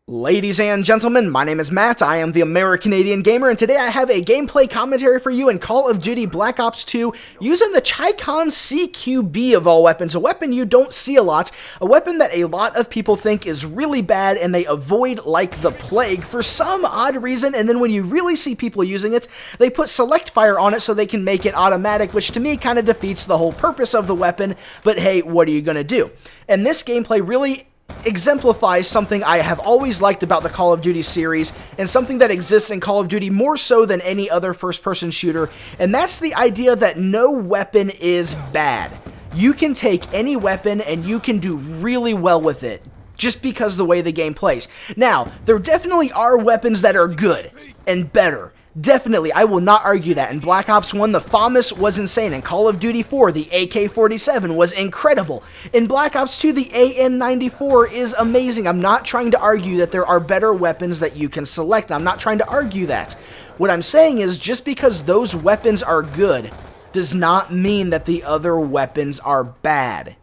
Ladies and gentlemen, my name is Matt, I am the American-Canadian Gamer, and today I have a gameplay commentary for you in Call of Duty Black Ops 2 using the Chicom CQB of all weapons, a weapon you don't see a lot, a weapon that a lot of people think is really bad and they avoid like the plague for some odd reason, and then when you really see people using it, they put select fire on it so they can make it automatic, which to me kind of defeats the whole purpose of the weapon, but hey, what are you gonna do? And this gameplay really exemplifies something I have always liked about the Call of Duty series, and something that exists in Call of Duty more so than any other first-person shooter, and that's the idea that no weapon is bad. You can take any weapon and you can do really well with it, just because of the way the game plays. Now, there definitely are weapons that are good and better. Definitely, I will not argue that. In Black Ops 1, the FAMAS was insane. In Call of Duty 4, the AK-47 was incredible. In Black Ops 2, the AN-94 is amazing. I'm not trying to argue that there are better weapons that you can select. I'm not trying to argue that. What I'm saying is, just because those weapons are good does not mean that the other weapons are bad.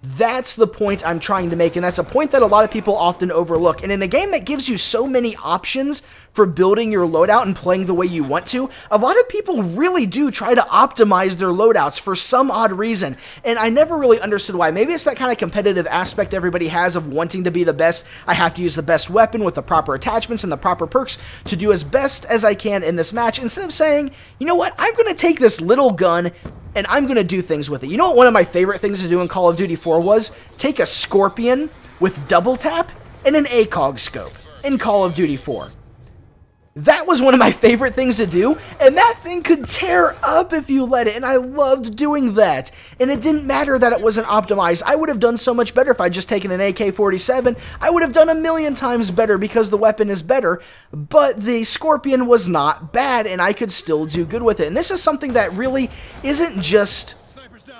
That's the point I'm trying to make, and that's a point that a lot of people often overlook. And in a game that gives you so many options for building your loadout and playing the way you want to, a lot of people really do try to optimize their loadouts for some odd reason, and I never really understood why. Maybe it's that kind of competitive aspect everybody has of wanting to be the best. I have to use the best weapon with the proper attachments and the proper perks to do as best as I can in this match, instead of saying, you know what, I'm going to take this little gun and I'm going to do things with it. You know what one of my favorite things to do in Call of Duty 4 was? Take a Scorpion with double tap and an ACOG scope in Call of Duty 4. That was one of my favorite things to do, and that thing could tear up if you let it, and I loved doing that. And it didn't matter that it wasn't optimized. I would have done so much better if I'd just taken an AK-47. I would have done a million times better because the weapon is better, but the Scorpion was not bad, and I could still do good with it. And this is something that really isn't just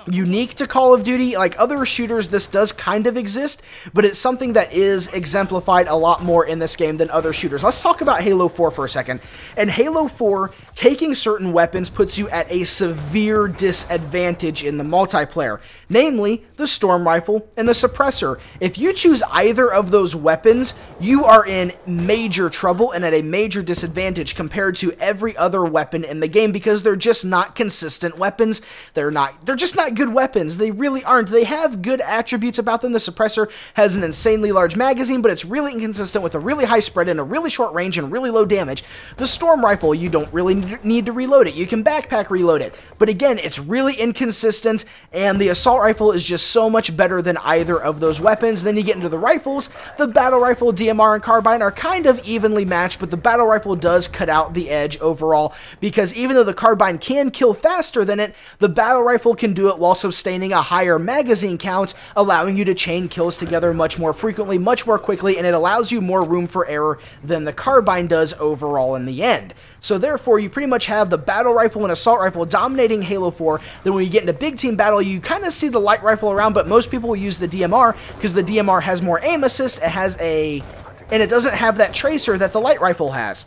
unique to Call of Duty. Like other shooters, this does kind of exist, but it's something that is exemplified a lot more in this game than other shooters. Let's talk about Halo 4 for a second. In Halo 4, taking certain weapons puts you at a severe disadvantage in the multiplayer, namely the Storm Rifle and the Suppressor. If you choose either of those weapons, you are in major trouble and at a major disadvantage compared to every other weapon in the game, because they're just not consistent weapons. They're just not good weapons. They really aren't. They have good attributes about them. The Suppressor has an insanely large magazine, but it's really inconsistent with a really high spread and a really short range and really low damage. The Storm Rifle, you don't really need to reload it. You can backpack reload it, but again, it's really inconsistent, and the Assault Rifle is just so much better than either of those weapons. Then you get into the rifles. The Battle Rifle, DMR, and Carbine are kind of evenly matched, but the Battle Rifle does cut out the edge overall, because even though the Carbine can kill faster than it, the Battle Rifle can do it while sustaining a higher magazine count, allowing you to chain kills together much more frequently, much more quickly, and it allows you more room for error than the Carbine does overall in the end. So therefore, you pretty much have the Battle Rifle and Assault Rifle dominating Halo 4. Then when you get into big team battle, you kind of see the Light Rifle around, but most people will use the DMR because the DMR has more aim assist, and it doesn't have that tracer that the Light Rifle has.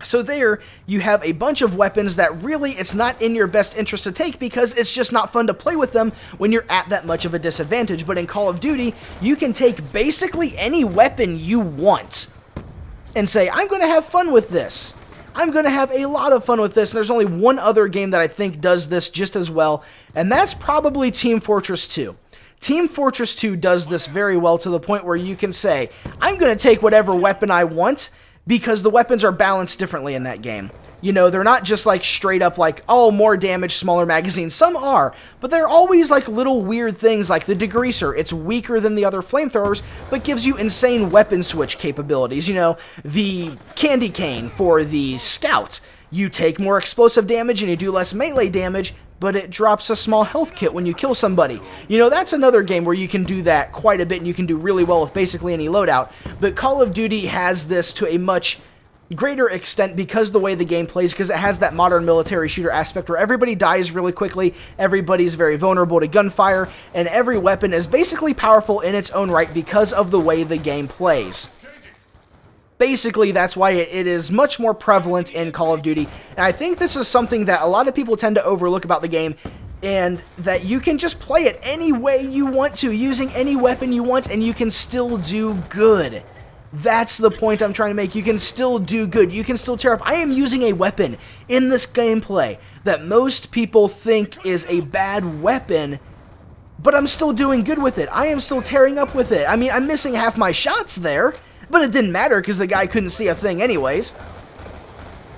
So there, you have a bunch of weapons that really it's not in your best interest to take, because it's just not fun to play with them when you're at that much of a disadvantage. But in Call of Duty, you can take basically any weapon you want and say, I'm going to have fun with this. I'm going to have a lot of fun with this, and there's only one other game that I think does this just as well, and that's probably Team Fortress 2. Team Fortress 2 does this very well, to the point where you can say, I'm going to take whatever weapon I want, because the weapons are balanced differently in that game. You know, they're not just like straight up like, oh, more damage, smaller magazine. Some are, but they're always like little weird things, like the Degreaser. It's weaker than the other flamethrowers, but gives you insane weapon switch capabilities. You know, the Candy Cane for the Scout. You take more explosive damage and you do less melee damage, but it drops a small health kit when you kill somebody. You know, that's another game where you can do that quite a bit, and you can do really well with basically any loadout. But Call of Duty has this to a much greater extent because of the way the game plays, because it has that modern military shooter aspect where everybody dies really quickly, everybody's very vulnerable to gunfire, and every weapon is basically powerful in its own right because of the way the game plays. Basically, that's why it is much more prevalent in Call of Duty, and I think this is something that a lot of people tend to overlook about the game, and that you can just play it any way you want to, using any weapon you want, and you can still do good. That's the point I'm trying to make. You can still do good. You can still tear up. I am using a weapon in this gameplay that most people think is a bad weapon, but I'm still doing good with it. I am still tearing up with it. I mean, I'm missing half my shots there, but it didn't matter because the guy couldn't see a thing anyways.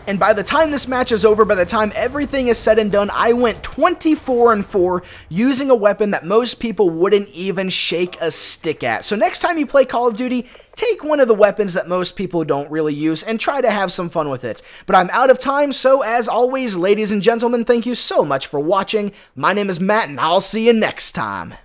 And by the time this match is over, by the time everything is said and done, I went 24-4 using a weapon that most people wouldn't even shake a stick at. So next time you play Call of Duty, take one of the weapons that most people don't really use and try to have some fun with it. But I'm out of time, so as always, ladies and gentlemen, thank you so much for watching. My name is Matt, and I'll see you next time.